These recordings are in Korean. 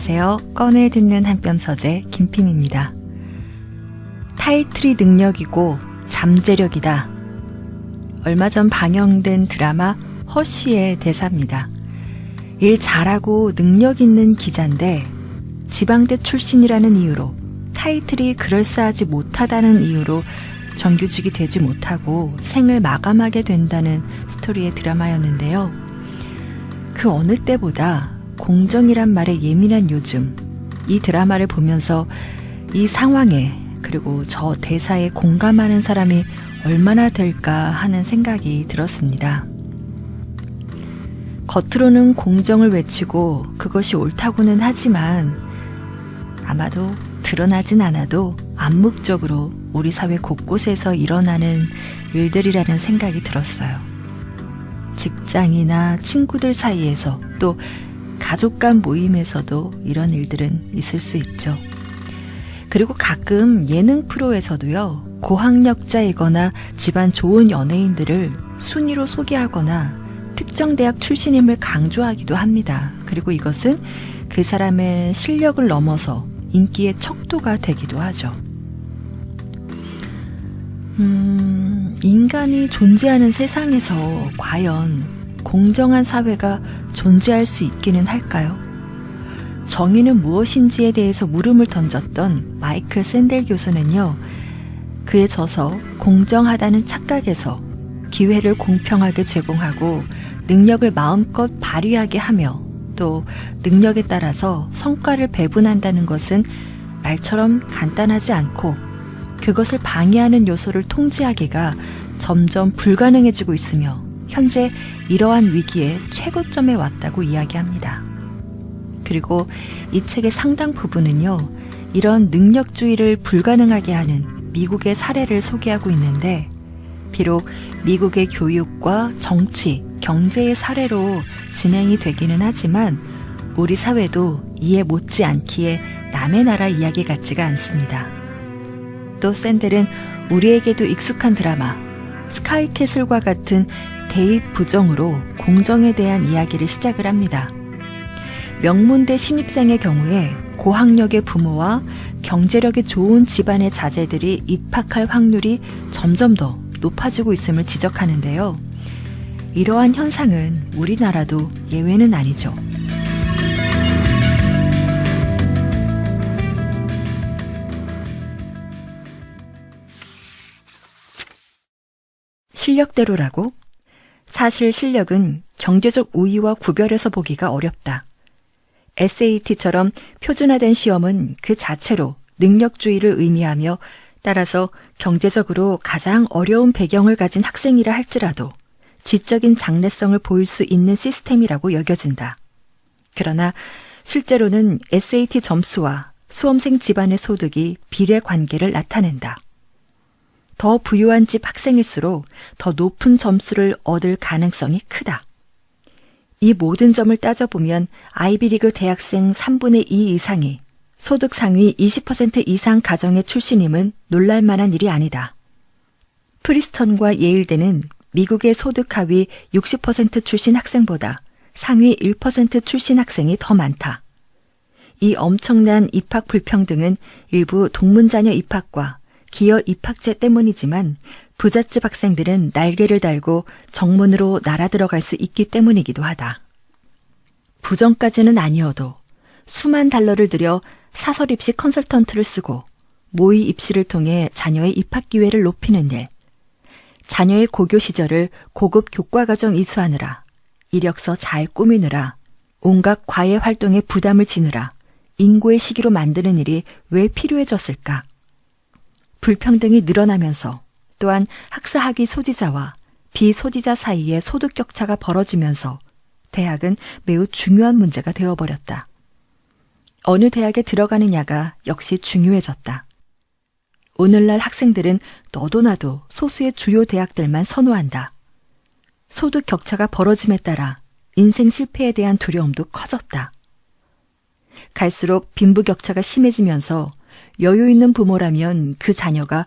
안녕하세요. 꺼내 듣는 한뼘 서재 김핌입니다. 타이틀이 능력이고 잠재력이다. 얼마 전 방영된 드라마 허쉬의 대사입니다. 일 잘하고 능력 있는 기자인데 지방대 출신이라는 이유로 타이틀이 그럴싸하지 못하다는 이유로 정규직이 되지 못하고 생을 마감하게 된다는 스토리의 드라마였는데요. 그 어느 때보다 공정이란 말에 예민한 요즘, 이 드라마를 보면서 이 상황에 그리고 저 대사에 공감하는 사람이 얼마나 될까 하는 생각이 들었습니다. 겉으로는 공정을 외치고 그것이 옳다고는 하지만 아마도 드러나진 않아도 암묵적으로 우리 사회 곳곳에서 일어나는 일들이라는 생각이 들었어요. 직장이나 친구들 사이에서 또 가족 간 모임에서도 이런 일들은 있을 수 있죠. 그리고 가끔 예능 프로에서도요, 고학력자이거나 집안 좋은 연예인들을 순위로 소개하거나 특정 대학 출신임을 강조하기도 합니다. 그리고 이것은 그 사람의 실력을 넘어서 인기의 척도가 되기도 하죠. 인간이 존재하는 세상에서 과연 공정한 사회가 존재할 수 있기는 할까요? 정의는 무엇인지에 대해서 물음을 던졌던 마이클 샌델 교수는요, 그에 져서 공정하다는 착각에서 기회를 공평하게 제공하고 능력을 마음껏 발휘하게 하며 또 능력에 따라서 성과를 배분한다는 것은 말처럼 간단하지 않고 그것을 방해하는 요소를 통제하기가 점점 불가능해지고 있으며 현재 이러한 위기의 최고점에 왔다고 이야기합니다. 그리고 이 책의 상당 부분은요, 이런 능력주의를 불가능하게 하는 미국의 사례를 소개하고 있는데, 비록 미국의 교육과 정치, 경제의 사례로 진행이 되기는 하지만 우리 사회도 이에 못지않기에 남의 나라 이야기 같지가 않습니다. 또 샌델은 우리에게도 익숙한 드라마 스카이캐슬과 같은 대입 부정으로 공정에 대한 이야기를 시작을 합니다. 명문대 신입생의 경우에 고학력의 부모와 경제력이 좋은 집안의 자제들이 입학할 확률이 점점 더 높아지고 있음을 지적하는데요. 이러한 현상은 우리나라도 예외는 아니죠. 실력대로라고? 사실 실력은 경제적 우위와 구별해서 보기가 어렵다. SAT처럼 표준화된 시험은 그 자체로 능력주의를 의미하며 따라서 경제적으로 가장 어려운 배경을 가진 학생이라 할지라도 지적인 장래성을 보일 수 있는 시스템이라고 여겨진다. 그러나 실제로는 SAT 점수와 수험생 집안의 소득이 비례 관계를 나타낸다. 더 부유한 집 학생일수록 더 높은 점수를 얻을 가능성이 크다. 이 모든 점을 따져보면 아이비리그 대학생 3분의 2 이상이 소득 상위 20% 이상 가정의 출신임은 놀랄만한 일이 아니다. 프리스턴과 예일대는 미국의 소득 하위 60% 출신 학생보다 상위 1% 출신 학생이 더 많다. 이 엄청난 입학 불평등은 일부 동문자녀 입학과 기여 입학제 때문이지만 부잣집 학생들은 날개를 달고 정문으로 날아 들어갈 수 있기 때문이기도 하다. 부정까지는 아니어도 수만 달러를 들여 사설 입시 컨설턴트를 쓰고 모의 입시를 통해 자녀의 입학 기회를 높이는 일, 자녀의 고교 시절을 고급 교과과정 이수하느라, 이력서 잘 꾸미느라, 온갖 과외 활동에 부담을 지느라 인고의 시기로 만드는 일이 왜 필요해졌을까? 불평등이 늘어나면서 또한 학사학위 소지자와 비소지자 사이에 소득 격차가 벌어지면서 대학은 매우 중요한 문제가 되어버렸다. 어느 대학에 들어가느냐가 역시 중요해졌다. 오늘날 학생들은 너도 나도 소수의 주요 대학들만 선호한다. 소득 격차가 벌어짐에 따라 인생 실패에 대한 두려움도 커졌다. 갈수록 빈부격차가 심해지면서 여유 있는 부모라면 그 자녀가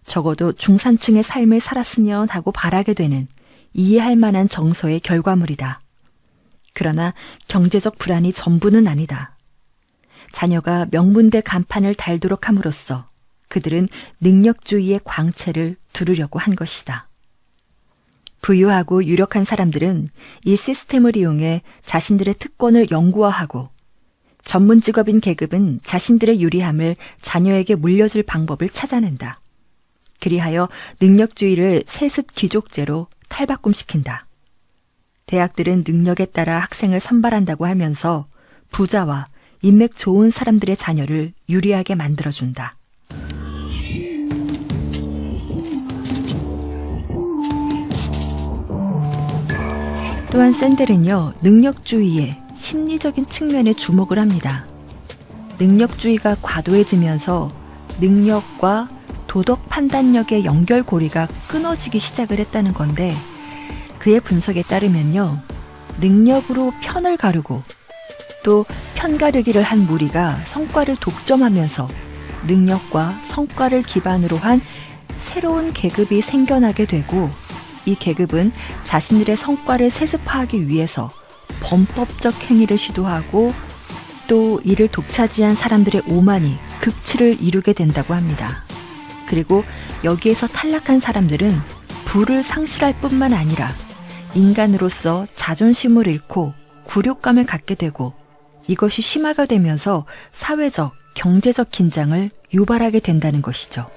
적어도 중산층의 삶을 살았으면 하고 바라게 되는 이해할 만한 정서의 결과물이다. 그러나 경제적 불안이 전부는 아니다. 자녀가 명문대 간판을 달도록 함으로써 그들은 능력주의의 광채를 두르려고 한 것이다. 부유하고 유력한 사람들은 이 시스템을 이용해 자신들의 특권을 영구화하고 전문 직업인 계급은 자신들의 유리함을 자녀에게 물려줄 방법을 찾아낸다. 그리하여 능력주의를 세습 귀족제로 탈바꿈시킨다. 대학들은 능력에 따라 학생을 선발한다고 하면서 부자와 인맥 좋은 사람들의 자녀를 유리하게 만들어준다. 또한 샌델은요, 능력주의의 심리적인 측면에 주목을 합니다. 능력주의가 과도해지면서 능력과 도덕 판단력의 연결고리가 끊어지기 시작을 했다는 건데, 그의 분석에 따르면요, 능력으로 편을 가르고 또 편가르기를 한 무리가 성과를 독점하면서 능력과 성과를 기반으로 한 새로운 계급이 생겨나게 되고, 이 계급은 자신들의 성과를 세습화하기 위해서 범법적 행위를 시도하고 또 이를 독차지한 사람들의 오만이 극치를 이루게 된다고 합니다. 그리고 여기에서 탈락한 사람들은 부를 상실할 뿐만 아니라 인간으로서 자존심을 잃고 굴욕감을 갖게 되고, 이것이 심화가 되면서 사회적, 경제적 긴장을 유발하게 된다는 것이죠.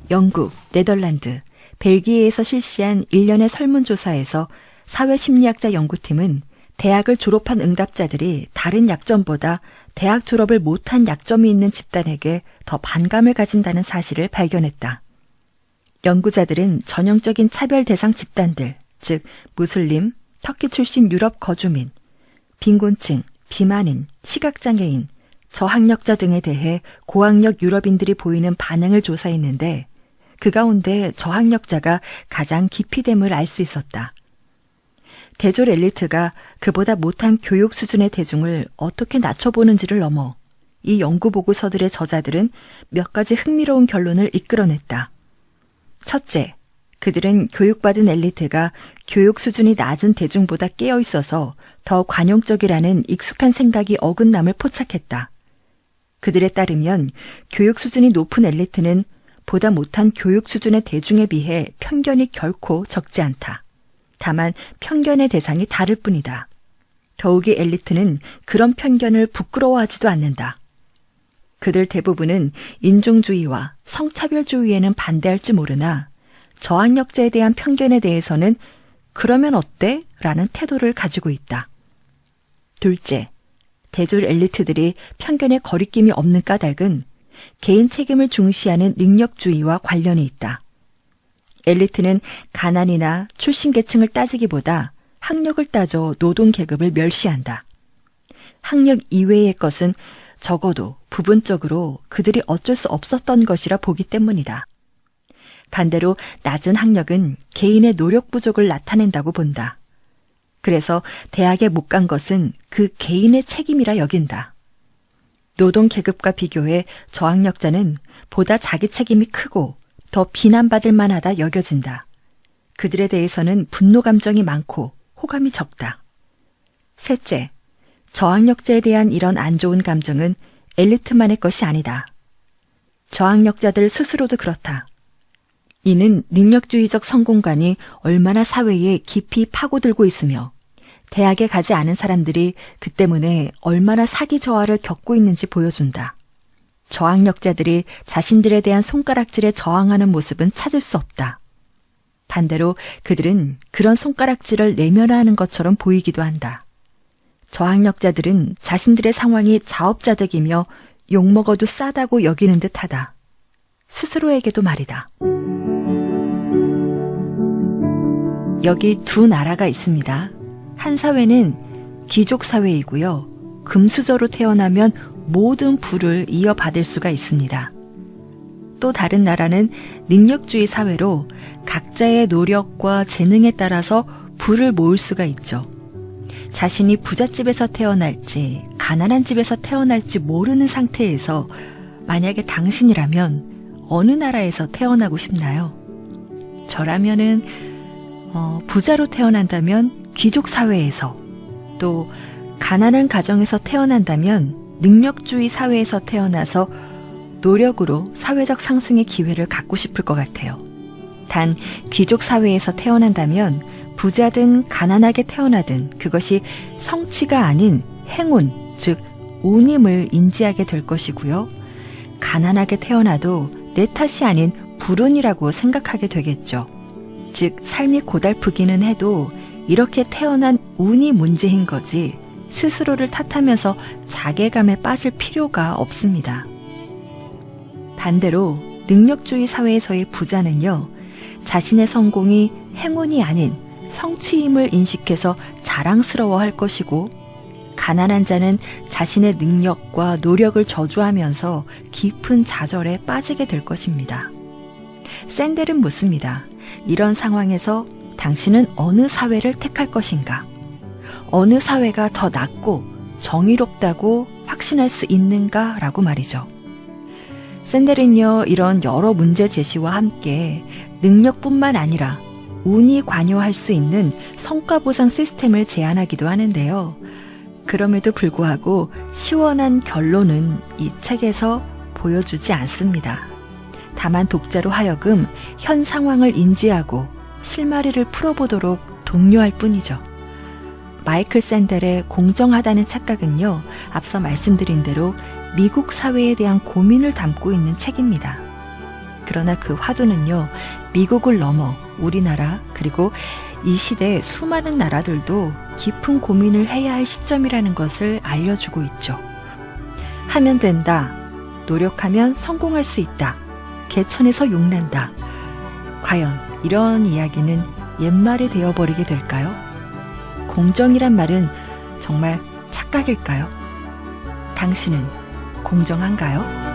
영국, 네덜란드, 벨기에에서 실시한 일련의 설문조사에서 사회심리학자 연구팀은 대학을 졸업한 응답자들이 다른 약점보다 대학 졸업을 못한 약점이 있는 집단에게 더 반감을 가진다는 사실을 발견했다. 연구자들은 전형적인 차별 대상 집단들, 즉 무슬림, 터키 출신 유럽 거주민, 빈곤층, 비만인, 시각장애인, 저학력자 등에 대해 고학력 유럽인들이 보이는 반응을 조사했는데, 그 가운데 저학력자가 가장 깊이됨을 알 수 있었다. 대졸 엘리트가 그보다 못한 교육 수준의 대중을 어떻게 낮춰보는지를 넘어 이 연구 보고서들의 저자들은 몇 가지 흥미로운 결론을 이끌어냈다. 첫째, 그들은 교육받은 엘리트가 교육 수준이 낮은 대중보다 깨어 있어서 더 관용적이라는 익숙한 생각이 어긋남을 포착했다. 그들에 따르면 교육 수준이 높은 엘리트는 보다 못한 교육 수준의 대중에 비해 편견이 결코 적지 않다. 다만 편견의 대상이 다를 뿐이다. 더욱이 엘리트는 그런 편견을 부끄러워하지도 않는다. 그들 대부분은 인종주의와 성차별주의에는 반대할지 모르나 저학력자에 대한 편견에 대해서는 그러면 어때? 라는 태도를 가지고 있다. 둘째, 대졸 엘리트들이 편견에 거리낌이 없는 까닭은 개인 책임을 중시하는 능력주의와 관련이 있다. 엘리트는 가난이나 출신 계층을 따지기보다 학력을 따져 노동계급을 멸시한다. 학력 이외의 것은 적어도 부분적으로 그들이 어쩔 수 없었던 것이라 보기 때문이다. 반대로 낮은 학력은 개인의 노력 부족을 나타낸다고 본다. 그래서 대학에 못 간 것은 그 개인의 책임이라 여긴다. 노동계급과 비교해 저학력자는 보다 자기 책임이 크고 더 비난받을 만하다 여겨진다. 그들에 대해서는 분노 감정이 많고 호감이 적다. 셋째, 저학력자에 대한 이런 안 좋은 감정은 엘리트만의 것이 아니다. 저학력자들 스스로도 그렇다. 이는 능력주의적 성공관이 얼마나 사회에 깊이 파고들고 있으며 대학에 가지 않은 사람들이 그 때문에 얼마나 사기 저하를 겪고 있는지 보여준다. 저학력자들이 자신들에 대한 손가락질에 저항하는 모습은 찾을 수 없다. 반대로 그들은 그런 손가락질을 내면화하는 것처럼 보이기도 한다. 저학력자들은 자신들의 상황이 자업자득이며 욕먹어도 싸다고 여기는 듯하다. 스스로에게도 말이다. 여기 두 나라가 있습니다. 한 사회는 귀족 사회이고요. 금수저로 태어나면 모든 부를 이어받을 수가 있습니다. 또 다른 나라는 능력주의 사회로 각자의 노력과 재능에 따라서 부를 모을 수가 있죠. 자신이 부잣집에서 태어날지 가난한 집에서 태어날지 모르는 상태에서 만약에 당신이라면 어느 나라에서 태어나고 싶나요? 저라면은 부자로 태어난다면 귀족 사회에서, 또 가난한 가정에서 태어난다면 능력주의 사회에서 태어나서 노력으로 사회적 상승의 기회를 갖고 싶을 것 같아요. 단 귀족 사회에서 태어난다면 부자든 가난하게 태어나든 그것이 성취가 아닌 행운, 즉 운임을 인지하게 될 것이고요. 가난하게 태어나도 내 탓이 아닌 불운이라고 생각하게 되겠죠. 즉 삶이 고달프기는 해도 이렇게 태어난 운이 문제인 거지 스스로를 탓하면서 자괴감에 빠질 필요가 없습니다. 반대로 능력주의 사회에서의 부자는요, 자신의 성공이 행운이 아닌 성취임을 인식해서 자랑스러워할 것이고, 가난한 자는 자신의 능력과 노력을 저주하면서 깊은 좌절에 빠지게 될 것입니다. 샌델은 묻습니다. 이런 상황에서 당신은 어느 사회를 택할 것인가? 어느 사회가 더 낫고 정의롭다고 확신할 수 있는가? 라고 말이죠. 샌델은요, 이런 여러 문제 제시와 함께 능력뿐만 아니라 운이 관여할 수 있는 성과 보상 시스템을 제안하기도 하는데요. 그럼에도 불구하고 시원한 결론은 이 책에서 보여주지 않습니다. 다만 독자로 하여금 현 상황을 인지하고 실마리를 풀어보도록 독려할 뿐이죠. 마이클 샌델의 공정하다는 착각은요, 앞서 말씀드린 대로 미국 사회에 대한 고민을 담고 있는 책입니다. 그러나 그 화두는요, 미국을 넘어 우리나라 그리고 이 시대의 수많은 나라들도 깊은 고민을 해야 할 시점이라는 것을 알려주고 있죠. 하면 된다. 노력하면 성공할 수 있다. 개천에서 용난다. 과연 이런 이야기는 옛말이 되어버리게 될까요? 공정이란 말은 정말 착각일까요? 당신은 공정한가요?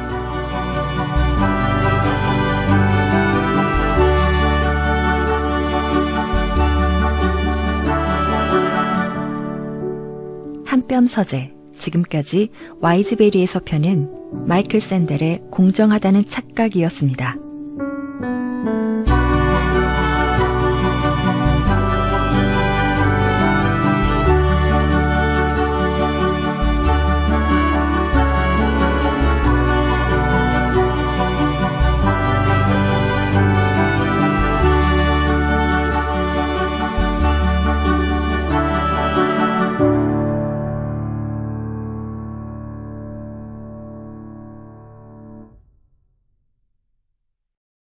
한뼘 서재, 지금까지 와이즈베리에서 펴낸 마이클 샌델의 공정하다는 착각이었습니다.